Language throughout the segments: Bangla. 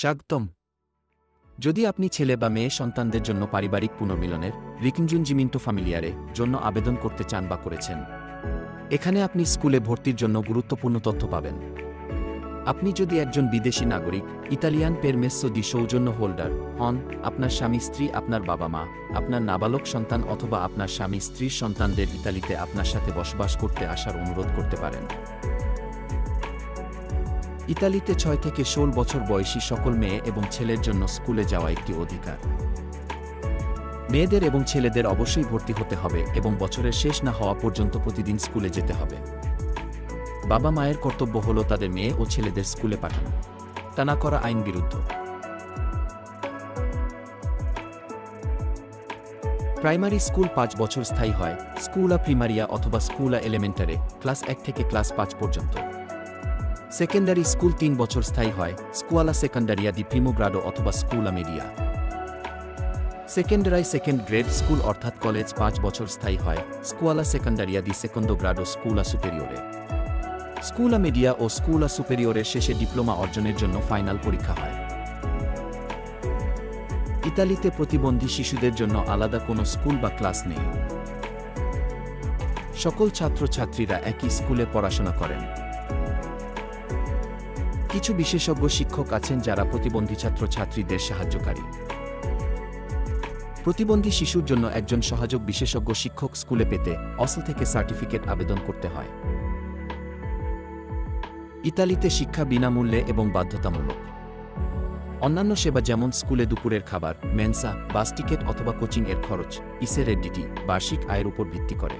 স্বাগতম। যদি আপনি ছেলে বা মেয়ে সন্তানদের জন্য পারিবারিক পুনর্মিলনের রিকনজুনজিমিন্টো ফ্যামিলিয়ারে জন্য আবেদন করতে চান বা করেছেন, এখানে আপনি স্কুলে ভর্তির জন্য গুরুত্বপূর্ণ তথ্য পাবেন। আপনি যদি একজন বিদেশি নাগরিক, ইতালিয়ান পেরমেসো দি সৌজন্য হোল্ডার হন, আপনার স্বামী স্ত্রী, আপনার বাবা মা, আপনার নাবালক সন্তান অথবা আপনার স্বামী স্ত্রীর সন্তানদের ইতালিতে আপনার সাথে বসবাস করতে আসার অনুরোধ করতে পারেন। ইতালিতে 6 থেকে 16 বছর বয়সী সকল মেয়ে এবং ছেলের জন্য স্কুলে যাওয়া একটি অধিকার। মেয়েদের এবং ছেলেদের অবশ্যই ভর্তি হতে হবে এবং বছরের শেষ না হওয়া পর্যন্ত প্রতিদিন স্কুলে যেতে হবে। বাবা মায়ের কর্তব্য হল তাদের মেয়ে ও ছেলেদের স্কুলে পাঠানো। তা না করা আইন বিরুদ্ধ। প্রাইমারি স্কুল 5 বছর স্থায়ী হয়, স্কুলা প্রিমারিয়া অথবা স্কুলা এলিমেন্টারে ক্লাস 1 থেকে ক্লাস 5 পর্যন্ত। সেকেন্ডারি স্কুল 3 বছর স্থায়ী হয়, স্কুয়ালা সেকেন্ডারিয়া দি প্রিমো গ্রাডো অথবা স্কুলা মিডিয়া। সেকেন্ডারি সেকেন্ড গ্রেড স্কুল অর্থাৎ কলেজ 5 বছর স্থায়ী হয়, স্কুয়ালা সেকেন্ডারিয়া দি সেকন্ডো গ্রাডো স্কুলা সুপেরিওরে। স্কুলা মিডিয়া ও স্কুলা সুপেরিওরের শেষে ডিপ্লোমা অর্জনের জন্য ফাইনাল পরীক্ষা হয়। ইতালিতে প্রতিবন্ধী শিশুদের জন্য আলাদা কোনো স্কুল বা ক্লাস নেই। সকল ছাত্রছাত্রীরা একই স্কুলে পড়াশোনা করেন। কিছু বিশেষজ্ঞ শিক্ষক আছেন যারা প্রতিবন্ধী ছাত্রছাত্রীদের সাহায্যকারী। প্রতিবন্ধী শিশুর জন্য একজন সহায়ক বিশেষজ্ঞ শিক্ষক স্কুলে পেতে অসল থেকে সার্টিফিকেট আবেদন করতে হয়। ইতালিতে শিক্ষা বিনামূল্যে এবং বাধ্যতামূলক। অন্যান্য সেবা যেমন স্কুলে দুপুরের খাবার, মেনসা, বাস টিকিট অথবা কোচিং এর খরচ ইসের এডিটি বার্ষিক আয়ের উপর ভিত্তি করে।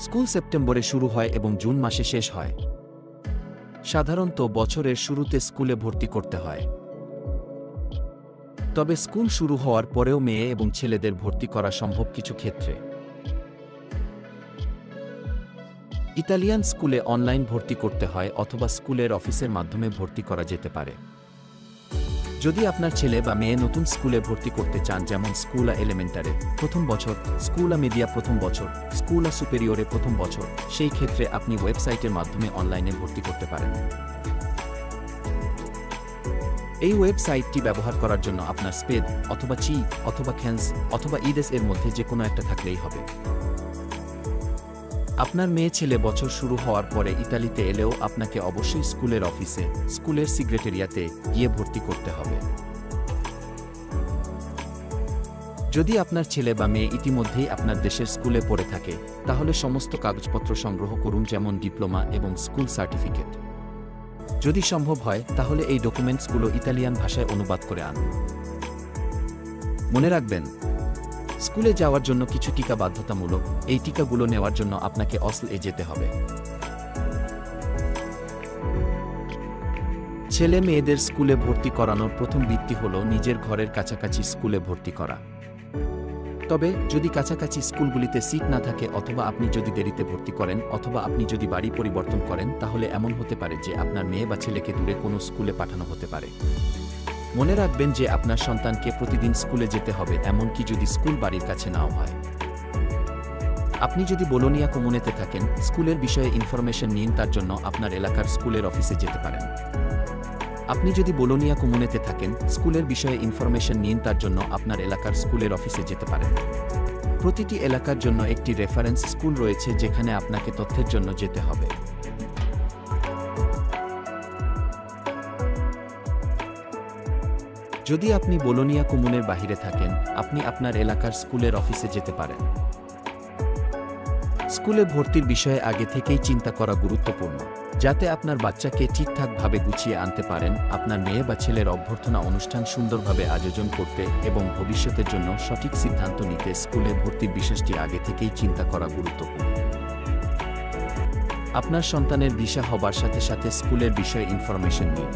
স্কুল সেপ্টেম্বরে শুরু হয় এবং জুন মাসে শেষ হয়। সাধারণত বছরের শুরুতে স্কুলে ভর্তি করতে হয়। তবে স্কুল শুরু হওয়ার পরেও মেয়ে এবং ছেলেদের ভর্তি করা সম্ভব কিছু ক্ষেত্রে। ইতালিয়ান স্কুলে অনলাইন ভর্তি করতে হয় অথবা স্কুলের অফিসের মাধ্যমে ভর্তি করা যেতে পারে। যদি আপনার ছেলে বা মেয়ে নতুন স্কুলে ভর্তি করতে চান, যেমন স্কুলা এলিমেন্টারে প্রথম বছর, স্কুলা মিডিয়া প্রথম বছর, স্কুলা সুপেরিওরে প্রথম বছর, সেই ক্ষেত্রে আপনি ওয়েবসাইটের মাধ্যমে অনলাইনে ভর্তি করতে পারেন। এই ওয়েবসাইটটি ব্যবহার করার জন্য আপনার স্পেদ অথবা চি অথবা খেন্স অথবা ইদেস এর মধ্যে যে কোনো একটা থাকলেই হবে। আপনার মেয়ে ছেলে বছর শুরু হওয়ার পরে ইতালিতে এলেও আপনাকে অবশ্যই স্কুলের অফিসে, স্কুলের সেক্রেটারিয়াতে গিয়ে ভর্তি করতে হবে। যদি আপনার ছেলে বা মেয়ে ইতিমধ্যেই আপনার দেশের স্কুলে পড়ে থাকে, তাহলে সমস্ত কাগজপত্র সংগ্রহ করুন, যেমন ডিপ্লোমা এবং স্কুল সার্টিফিকেট। যদি সম্ভব হয় তাহলে এই ডকুমেন্টসগুলো ইতালিয়ান ভাষায় অনুবাদ করে আনুন। মনে রাখবেন, স্কুলে যাওয়ার জন্য কিছু টিকা বাধ্যতামূলক। এই টিকাগুলো নেওয়ার জন্য আপনাকে অসল-এ যেতে হবে। ছেলে মেয়েদের স্কুলে ভর্তি করানোর প্রথম ভিত্তি হল নিজের ঘরের কাছাকাছি স্কুলে ভর্তি করা। তবে যদি কাছাকাছি স্কুলগুলিতে সিট না থাকে অথবা আপনি যদি দেরিতে ভর্তি করেন অথবা আপনি যদি বাড়ি পরিবর্তন করেন, তাহলে এমন হতে পারে যে আপনার মেয়ে বা ছেলেকে দূরে কোনো স্কুলে পাঠানো হতে পারে। মনে রাখবেন যে আপনার সন্তানকে প্রতিদিন স্কুলে যেতে হবে, এমনকি যদি স্কুল বাড়ির কাছে নাও হয়। আপনি যদি বোলোনিয়া কমুনেতে থাকেন, স্কুলের বিষয়ে ইনফরমেশন নিন, তার জন্য আপনার এলাকার স্কুলের অফিসে যেতে পারেন। আপনি যদি বোলোনিয়া কমুনেতে থাকেন, স্কুলের বিষয়ে ইনফরমেশন নিন, তার জন্য আপনার এলাকার স্কুলের অফিসে যেতে পারেন। প্রতিটি এলাকার জন্য একটি রেফারেন্স স্কুল রয়েছে যেখানে আপনাকে তথ্যের জন্য যেতে হবে। যদি আপনি বোলোনিয়া কমুনের বাহিরে থাকেন, আপনি আপনার এলাকার স্কুলের অফিসে যেতে পারেন। স্কুলে ভর্তির বিষয়ে আগে থেকেই চিন্তা করা গুরুত্বপূর্ণ, যাতে আপনার বাচ্চাকে ঠিকঠাকভাবে গুছিয়ে আনতে পারেন। আপনার মেয়ে বা ছেলের অভ্যর্থনা অনুষ্ঠান সুন্দরভাবে আয়োজন করতে এবং ভবিষ্যতের জন্য সঠিক সিদ্ধান্ত নিতে স্কুলে ভর্তির বিষয়টি আগে থেকেই চিন্তা করা গুরুত্বপূর্ণ। আপনার সন্তানের ভিসা হবার সাথে সাথে স্কুলের বিষয়ে ইনফরমেশন নিন।